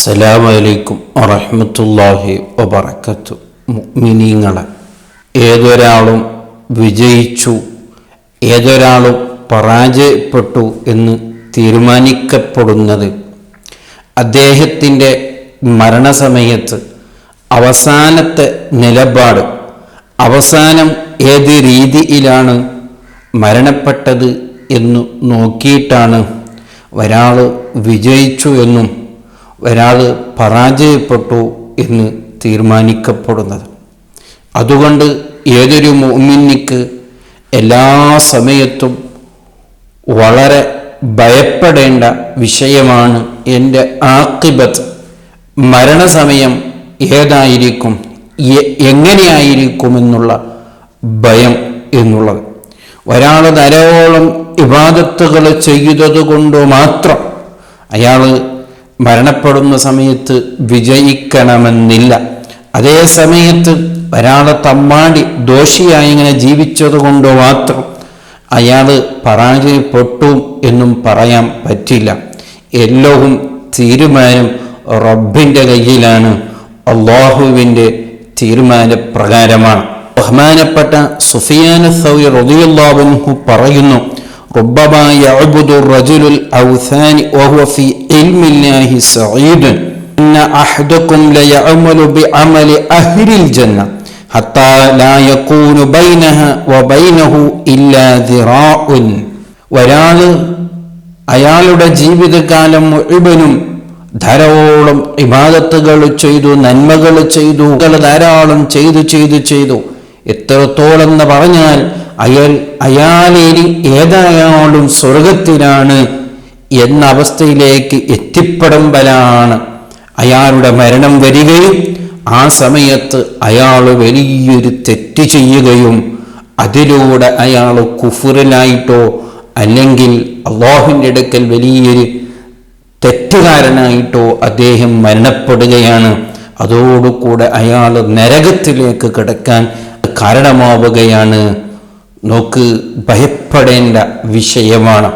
അസ്സലാമു അലൈക്കും വറഹ്മത്തുള്ളാഹി വബറകാതുഹു. മുഅ്മിനീങ്ങളെ, ഏതൊരാളും വിജയിച്ചു, ഏതൊരാളും പരാജയപ്പെട്ടു എന്ന് തീരുമാനിക്കപ്പെടുന്നത് അദ്ദേഹത്തിൻ്റെ മരണസമയത്ത് അവസാനത്തെ നിലപാട്, അവസാനം ഏത് രീതിയിലാണ് മരണപ്പെട്ടത് എന്ന് നോക്കിയിട്ടാണ് ഒരാൾ വിജയിച്ചു എന്നും ഒരാൾ പരാജയപ്പെട്ടു എന്ന് തീരുമാനിക്കപ്പെടുന്നത്. അതുകൊണ്ട് ഏതൊരു മുഅ്മിനിക്ക് എല്ലാ സമയത്തും വളരെ ഭയപ്പെടേണ്ട വിഷയമാണ് എൻ്റെ ആഖിബത്ത്, മരണസമയം ഏതായിരിക്കും, എങ്ങനെയായിരിക്കുമെന്നുള്ള ഭയം എന്നുള്ളത്. ഒരാൾ ധാരാളം ഇബാദത്തുകൾ ചെയ്തത് കൊണ്ട് മാത്രം അയാൾ മരണപ്പെടുന്ന സമയത്ത് വിജയിക്കണമെന്നില്ല. അതേ സമയത്ത് ഒരാളെ തമ്മാടി ദോഷിയായി ഇങ്ങനെ ജീവിച്ചത് കൊണ്ട് മാത്രം അയാൾ പരാജയപ്പെട്ടു എന്നും പറയാൻ പറ്റില്ല. എല്ലവും തീരുമാനം റബ്ബിൻ്റെ കയ്യിലാണ്, അല്ലാഹുവിൻ്റെ തീരുമാനപ്രകാരമാണ്. ബഹുമാനപ്പെട്ട സുഫിയാൻ സൗരി റളിയല്ലാഹു അൻഹു പറയുന്നു, ربما يعبد الرجل الأوثان وهو في علم الله سعيد إن أحدكم ليعمل بعمل أهل الجنة حتى لا يكون بينها وبينه إلا ذراع. ഒരാൾ അയാളുടെ ജീവിതകാലം മുഴുവനും ധാരാളം ഇബാദത്തുകൾ ചെയ്തു, നന്മകൾ ചെയ്തു, ധാരാളം ചെയ്തു എത്രത്തോളം എന്ന് പറഞ്ഞാൽ അയാളേനി ഏതായാലും സ്വർഗത്തിലാണ് എന്ന അവസ്ഥയിലേക്ക് എത്തിപ്പെടുമ്പോഴാണ് അയാളുടെ മരണം വരികയും ആ സമയത്ത് അയാൾ വലിയൊരു തെറ്റ് ചെയ്യുകയും അതിലൂടെ അയാൾ കുഫറിലായിട്ടോ അല്ലെങ്കിൽ അല്ലാഹുവിൻ്റെ അടുക്കൽ വലിയൊരു തെറ്റുകാരനായിട്ടോ അദ്ദേഹം മരണപ്പെടുകയാണ്. അതോടുകൂടെ അയാൾ നരകത്തിലേക്ക് കിടക്കാൻ കാരണമാവുകയാണ്. നോക്ക്, ഭയപ്പെടേണ്ട വിഷയമാണ്.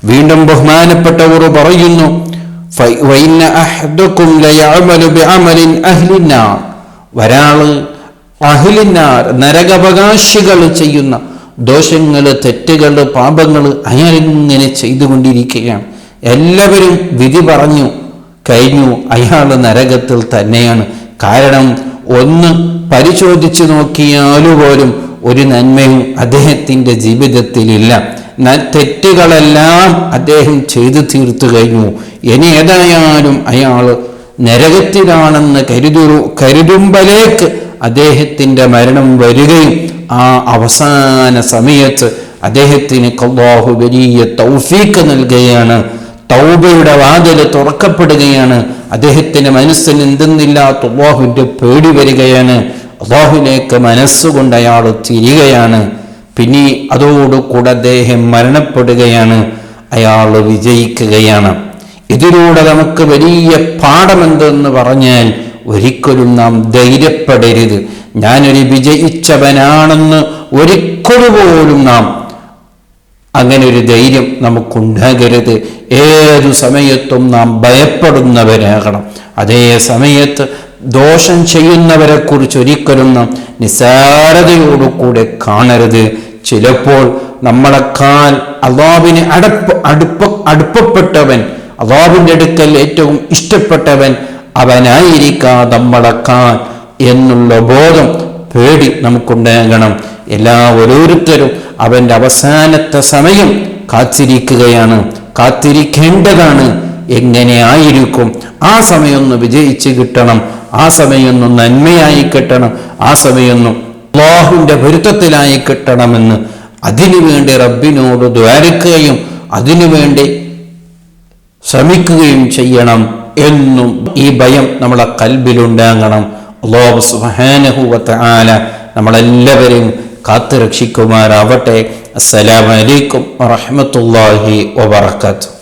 വീണ്ടും ബഹുമാനപ്പെട്ടവർ പറയുന്നു, ഒരാൾ അഹ്ലിന്നാർ, നരകാവകാശികൾ ചെയ്യുന്ന ദോഷങ്ങൾ, തെറ്റുകൾ, പാപങ്ങൾ അയാളിങ്ങനെ ചെയ്തുകൊണ്ടിരിക്കുകയാണ്. എല്ലാവരും വിധി പറഞ്ഞു കഴിഞ്ഞു, അയാൾ നരകത്തിൽ തന്നെയാണ്. കാരണം ഒന്ന് പരിശോധിച്ചു നോക്കിയാലുപോലും ഒരു നന്മയും അദ്ദേഹത്തിൻ്റെ ജീവിതത്തിലില്ല. തെറ്റുകളെല്ലാം അദ്ദേഹം ചെയ്തു തീർത്തു കഴിഞ്ഞു. ഇനി ഏതായാലും അയാൾ നരകത്തിലാണെന്ന് കരുതുമ്പോഴേക്ക് അദ്ദേഹത്തിൻ്റെ മരണം വരികയും ആ അവസാന സമയത്ത് അദ്ദേഹത്തിന് അല്ലാഹു വലിയ തൗഫീഖ് നൽകുകയാണ്. തൗബയുടെ വാതിൽ തുറക്കപ്പെടുകയാണ്. അദ്ദേഹത്തിൻ്റെ മനസ്സിന് എന്തെന്നില്ലാത്ത അല്ലാഹുവിൻ്റെ പേടി വരികയാണ്. അല്ലാഹുവിലേക്ക് മനസ്സുകൊണ്ട് അയാൾ തിരികെയാണ്. പിന്നെ അതോടുകൂടെ അദ്ദേഹം മരണപ്പെടുകയാണ്. അയാൾ വിജയിക്കുകയാണ്. ഇതിലൂടെ നമുക്ക് വലിയ പാഠമെന്തെന്ന് പറഞ്ഞാൽ, ഒരിക്കലും നാം ധൈര്യപ്പെടരുത്. ഞാനൊരു വിജയിച്ചവനാണെന്ന് ഒരിക്കലുപോലും നാം അങ്ങനെ ഒരു ധൈര്യം നമുക്കുണ്ടാകരുത്. ഏതു സമയത്തും നാം ഭയപ്പെടുന്നവരാകണം. അതേ സമയത്ത് ദോഷം ചെയ്യുന്നവരെ കുറിച്ച് ഒരിക്കലും നാം നിസ്സാരതയോടുകൂടെ കാണരുത്. ചിലപ്പോൾ നമ്മളെക്കാൾ അല്ലാഹുവിന് അടുപ്പപ്പെട്ടവൻ, അല്ലാഹുവിൻ്റെ അടുക്കൽ ഏറ്റവും ഇഷ്ടപ്പെട്ടവൻ അവനായിരിക്കാം നമ്മളെക്കാൾ എന്നുള്ള ബോധം, പേടി നമുക്കുണ്ടാകണം. ഓരോരുത്തരും അവൻ്റെ അവസാനത്തെ സമയം കാത്തിരിക്കേണ്ടതാണ്. എങ്ങനെ ആയിരിക്കും ആ സമയമൊന്ന് വിജയിച്ച് കിട്ടണം, ആ സമയമൊന്നും നന്മയായി കിട്ടണം, ആ സമയമൊന്നും അല്ലാഹുവിൻ്റെ പൊരുത്തത്തിലായി കിട്ടണമെന്ന് അതിനുവേണ്ടി റബ്ബിനോട് ദ്വാരക്കുകയും അതിനുവേണ്ടി ശ്രമിക്കുകയും ചെയ്യണം എന്നും ഈ ഭയം നമ്മളെ കൽബിലുണ്ടാകണം. അല്ലാഹു സുബ്ഹാനഹു വ തആല നമ്മളെല്ലാവരെയും കാത്തു രക്ഷിക്കുമാറാവട്ടെ. അസ്സലാമു അലൈക്കും വറഹ്മത്തുള്ളാഹി വബറകാതുഹു.